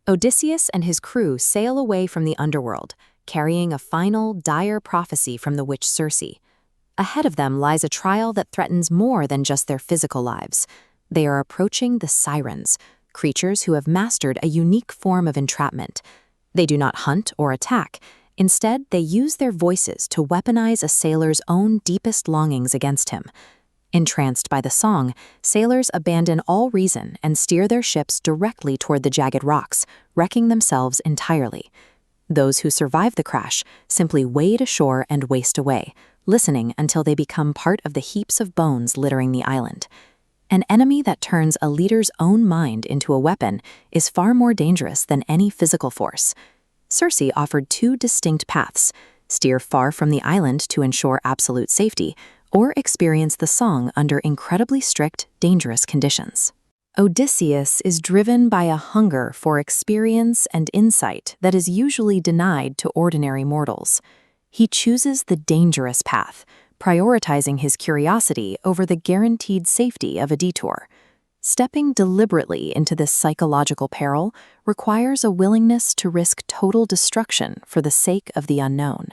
Odysseus and his crew sail away from the underworld, carrying a final, dire prophecy from the witch Circe. Ahead of them lies a trial that threatens more than just their physical lives. They are approaching the Sirens, creatures who have mastered a unique form of entrapment. They do not hunt or attack. Instead, they use their voices to weaponize a sailor's own deepest longings against him. Entranced by the song, sailors abandon all reason and steer their ships directly toward the jagged rocks, wrecking themselves entirely. Those who survive the crash simply wade ashore and waste away, listening until they become part of the heaps of bones littering the island. An enemy that turns a leader's own mind into a weapon is far more dangerous than any physical force. Circe offered two distinct paths: steer far from the island to ensure absolute safety, or experience the song under incredibly strict, dangerous conditions. Odysseus is driven by a hunger for experience and insight that is usually denied to ordinary mortals. He chooses the dangerous path, prioritizing his curiosity over the guaranteed safety of a detour. Stepping deliberately into this psychological peril requires a willingness to risk total destruction for the sake of the unknown.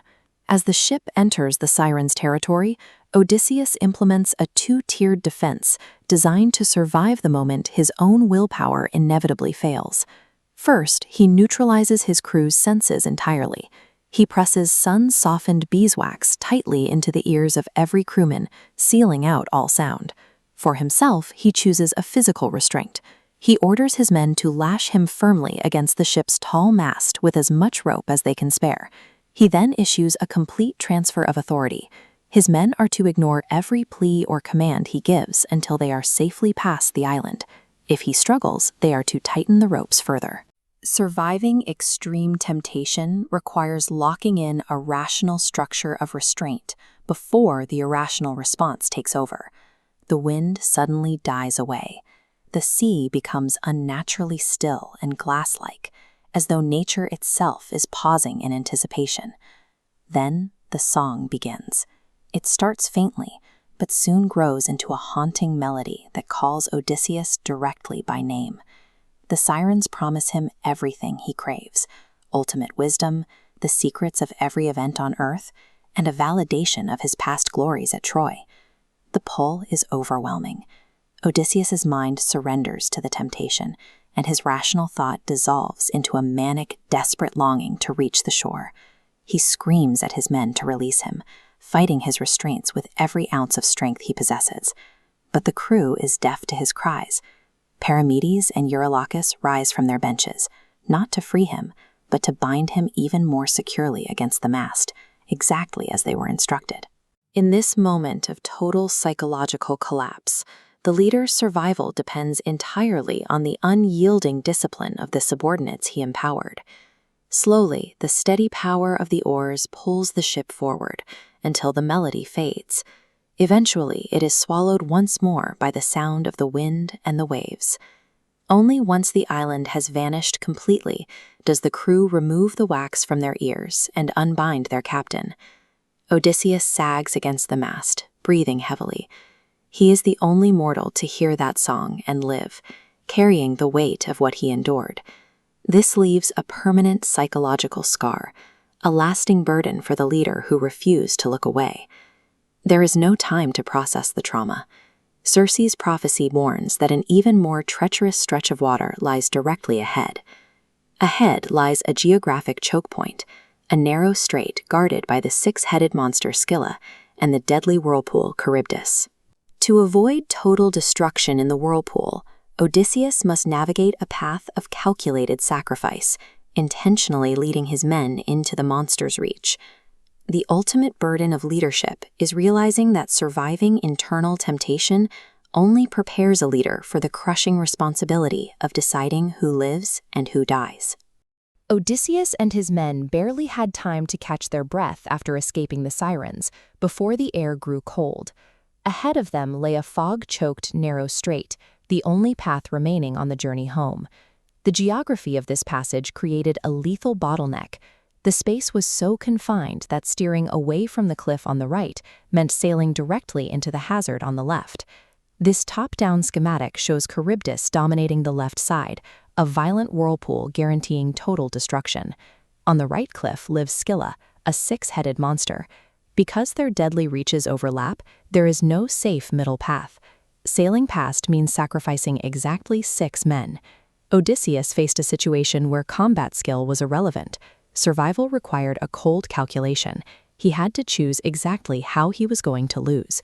As the ship enters the Sirens' territory, Odysseus implements a two-tiered defense designed to survive the moment his own willpower inevitably fails. First, he neutralizes his crew's senses entirely. He presses sun-softened beeswax tightly into the ears of every crewman, sealing out all sound. For himself, he chooses a physical restraint. He orders his men to lash him firmly against the ship's tall mast with as much rope as they can spare. He then issues a complete transfer of authority. His men are to ignore every plea or command he gives until they are safely past the island. If he struggles, they are to tighten the ropes further. Surviving extreme temptation requires locking in a rational structure of restraint before the irrational response takes over. The wind suddenly dies away. The sea becomes unnaturally still and glass-like, as though nature itself is pausing in anticipation. Then the song begins. It starts faintly, but soon grows into a haunting melody that calls Odysseus directly by name. The Sirens promise him everything he craves: ultimate wisdom, the secrets of every event on Earth, and a validation of his past glories at Troy. The pull is overwhelming. Odysseus's mind surrenders to the temptation, and his rational thought dissolves into a manic, desperate longing to reach the shore. He screams at his men to release him, fighting his restraints with every ounce of strength he possesses. But the crew is deaf to his cries. Paramedes and Eurylochus rise from their benches, not to free him, but to bind him even more securely against the mast, exactly as they were instructed. In this moment of total psychological collapse, the leader's survival depends entirely on the unyielding discipline of the subordinates he empowered. Slowly, the steady power of the oars pulls the ship forward until the melody fades. Eventually, it is swallowed once more by the sound of the wind and the waves. Only once the island has vanished completely does the crew remove the wax from their ears and unbind their captain. Odysseus sags against the mast, breathing heavily. He is the only mortal to hear that song and live, carrying the weight of what he endured. This leaves a permanent psychological scar, a lasting burden for the leader who refused to look away. There is no time to process the trauma. Circe's prophecy warns that an even more treacherous stretch of water lies directly ahead. Ahead lies a geographic choke point, a narrow strait guarded by the six-headed monster Scylla and the deadly whirlpool Charybdis. To avoid total destruction in the whirlpool, Odysseus must navigate a path of calculated sacrifice, intentionally leading his men into the monster's reach. The ultimate burden of leadership is realizing that surviving internal temptation only prepares a leader for the crushing responsibility of deciding who lives and who dies. Odysseus and his men barely had time to catch their breath after escaping the Sirens before the air grew cold. Ahead of them lay a fog-choked narrow strait, the only path remaining on the journey home. The geography of this passage created a lethal bottleneck. The space was so confined that steering away from the cliff on the right meant sailing directly into the hazard on the left. This top-down schematic shows Charybdis dominating the left side, a violent whirlpool guaranteeing total destruction. On the right cliff lives Scylla, a six-headed monster. Because their deadly reaches overlap, there is no safe middle path. Sailing past means sacrificing exactly 6 men. Odysseus faced a situation where combat skill was irrelevant. Survival required a cold calculation. He had to choose exactly how he was going to lose.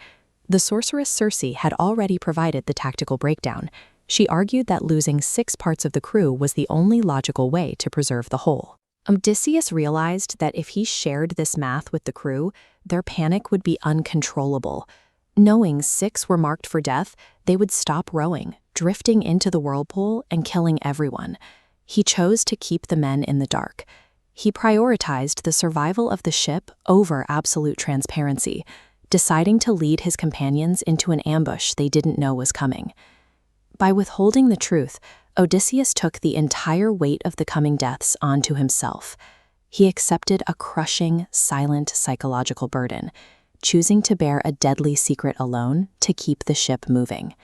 The sorceress Circe had already provided the tactical breakdown. She argued that losing 6 parts of the crew was the only logical way to preserve the whole. Odysseus realized that if he shared this math with the crew, their panic would be uncontrollable. Knowing 6 were marked for death, they would stop rowing, drifting into the whirlpool and killing everyone. He chose to keep the men in the dark. He prioritized the survival of the ship over absolute transparency, deciding to lead his companions into an ambush they didn't know was coming. By withholding the truth, Odysseus took the entire weight of the coming deaths onto himself. He accepted a crushing, silent psychological burden, choosing to bear a deadly secret alone to keep the ship moving.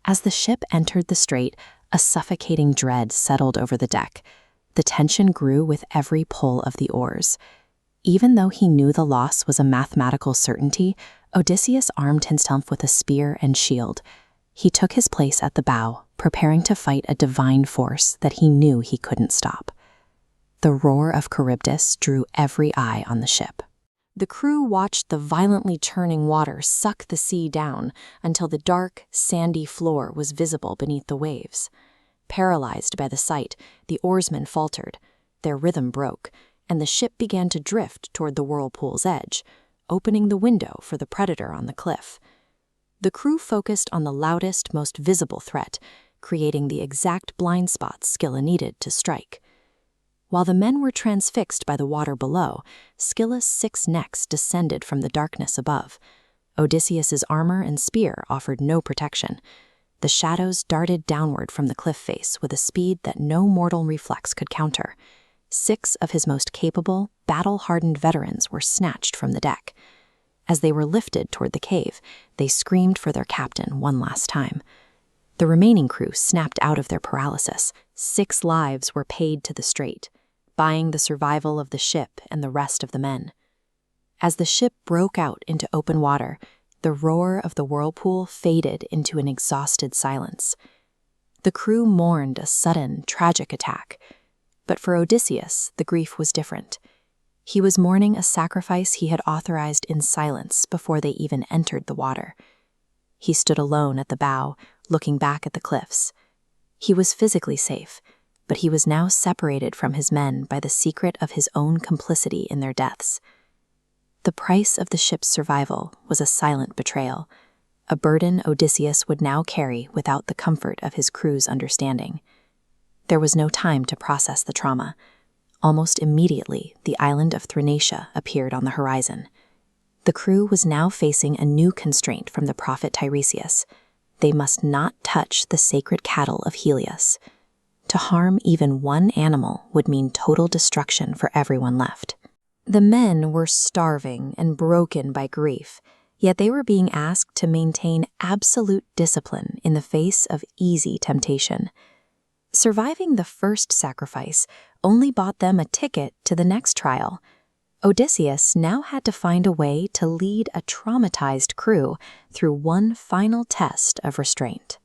As the ship entered the strait, a suffocating dread settled over the deck. The tension grew with every pull of the oars. Even though he knew the loss was a mathematical certainty, Odysseus armed himself with a spear and shield. He took his place at the bow, preparing to fight a divine force that he knew he couldn't stop. The roar of Charybdis drew every eye on the ship. The crew watched the violently churning water suck the sea down until the dark, sandy floor was visible beneath the waves. Paralyzed by the sight, the oarsmen faltered. Their rhythm broke, and the ship began to drift toward the whirlpool's edge, opening the window for the predator on the cliff. The crew focused on the loudest, most visible threat, creating the exact blind spots Scylla needed to strike. While the men were transfixed by the water below, Scylla's 6 necks descended from the darkness above. Odysseus's armor and spear offered no protection. The shadows darted downward from the cliff face with a speed that no mortal reflex could counter. 6 of his most capable, battle-hardened veterans were snatched from the deck. As they were lifted toward the cave, they screamed for their captain one last time. The remaining crew snapped out of their paralysis. 6 lives were paid to the strait, buying the survival of the ship and the rest of the men. As the ship broke out into open water, the roar of the whirlpool faded into an exhausted silence. The crew mourned a sudden, tragic attack. But for Odysseus, the grief was different. He was mourning a sacrifice he had authorized in silence before they even entered the water. He stood alone at the bow, looking back at the cliffs. He was physically safe, but he was now separated from his men by the secret of his own complicity in their deaths. The price of the ship's survival was a silent betrayal, a burden Odysseus would now carry without the comfort of his crew's understanding. There was no time to process the trauma. Almost immediately, the island of Thrinacia appeared on the horizon. The crew was now facing a new constraint from the prophet Tiresias. They must not touch the sacred cattle of Helios. To harm even one animal would mean total destruction for everyone left. The men were starving and broken by grief, yet they were being asked to maintain absolute discipline in the face of easy temptation. Surviving the first sacrifice only bought them a ticket to the next trial. Odysseus now had to find a way to lead a traumatized crew through one final test of restraint.